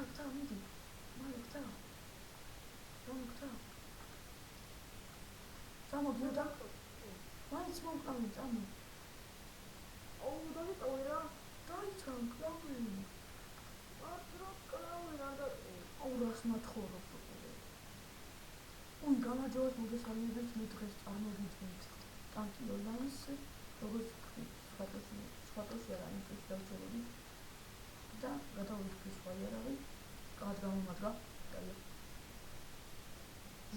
გცა მიდი მალე გცა წამოდი და მაინც მომკლავი წამო აუ დავიტოვე რა დაიცა მკლავი აუ რას მათხოვრობ უი გამარჯობათ მოგესალმებით მე დღეს წარმოგიდგენთ ტანკი ონლაინს როგორც სხვადასხვა არა იმის დავწერები და გადავიქცე სხვა იარაღი კაც გამომადგა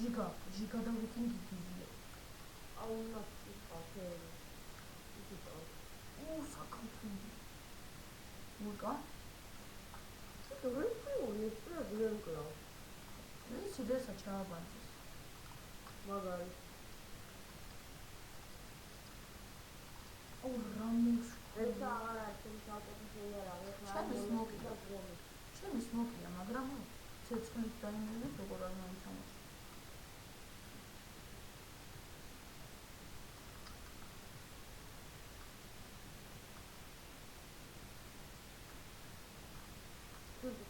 ჟიგა დავიქენ გიგიზია აუ ნაცი ფაფერი საკამთუნი მურკა როგორ გულემკლავ ეს იდეა ჩააბანძეს მაგარი აუ რამოს ეს აღარ არის საკუთარი იარაღი ჩემი სმოკია მაგრამ ცეცხლით დაიმენებს როგორ არ მომთამაშ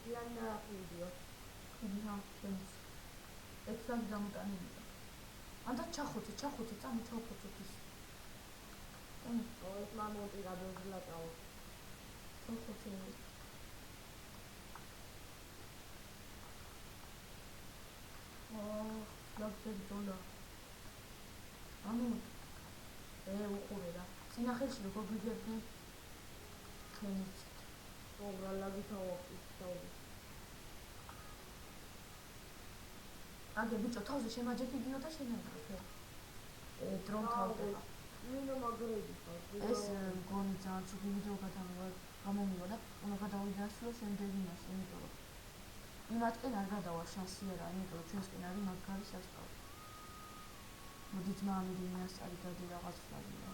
Diana video. Ага, თემს. ექსად დამოტანილია. ანდა ჩახოთი, წამო ჩავხოცოთ. ეს მამონტი გადაძლაკაო. ჩახოთი. ლაფტები დოლა. ანუ უყურე რა. სინახელში როგორ გიძებდნენ? ქენიც. ლაგი თავი. აგე ბიჭო თავზე შემაჯექიგინო და შენაგრე. დრონ თავდება. მინო მაგრები ხარ. ეს გონი ძალიან ცუდი ვიდეო გამომივა და უნდა გადავიდასრულო შემდეგ იმას, იმიტომ რომ იმათკენ არ გადავა შანსი არა, იმიტომ რომ ჩვენსკენ არის მაგარი სასწავლო. მოდით მამიდი ინასტარი გადი რაღაც ფლაგია.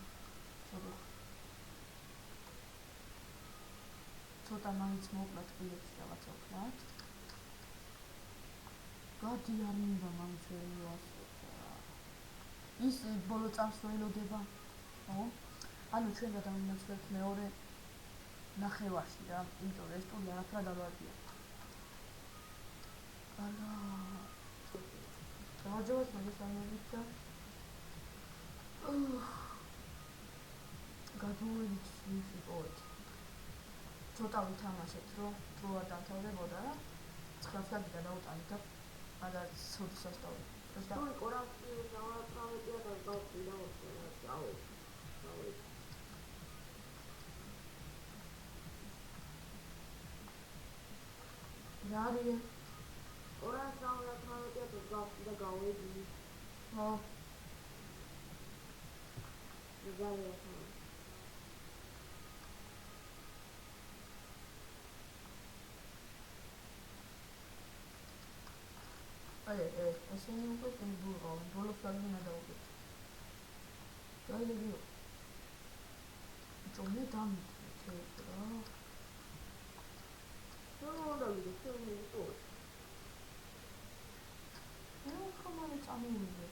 ცოტა მაინც მოკლა თბილებში რაღაცა ვქნათ. გადი არ მინდა მაინც ვერ მივასწორდა. ის ბოლო წამს რო ელოდება. ხო? ანუ ჩვენ გადავინაცვლებთ მეორე ნახევარში რა, იმიტომ რომ ეს ტური არაფრად არ ვარდია. არა. გამარჯობათ მოგესალმებით და გადმოვიდით ვიფი პოეტი. ცოტა ვითამაშეთ, რომ დრო არ დამთავრდებოდა რა. 9 საათი გადავუტანით და მაგას ცოტა სასწავლო. და კორაფტი დავაწყავია და გავყიდა წავე. რა არის? კორაფტი დავაწყავია და გავყიდა გავედი. ხო. ზალია. ესენი უკვე ბულყავენ, ბოლო ფლაგი უნდა დავუგეთ. დაილებიო. ჯომე დამიტეთ რა. უნდა ვიდეო. ხომარი წამოვიდე.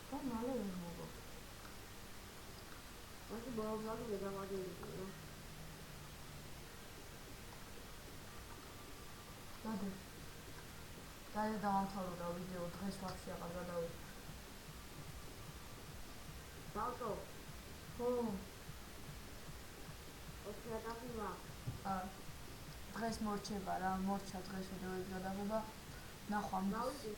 და მალე ვერ მოგო. ასე ბოლოს ვერ დამაგებია. დაი დავამთავრო რა ვიდეო დღეს ვაფშე აღარ გადავიდე. დავტო. ხო. ოცი დაფივა. დღეს მორჩება რა, მორჩა დღეს ვიდეოები გადაღება. ნახვა. დავიდი.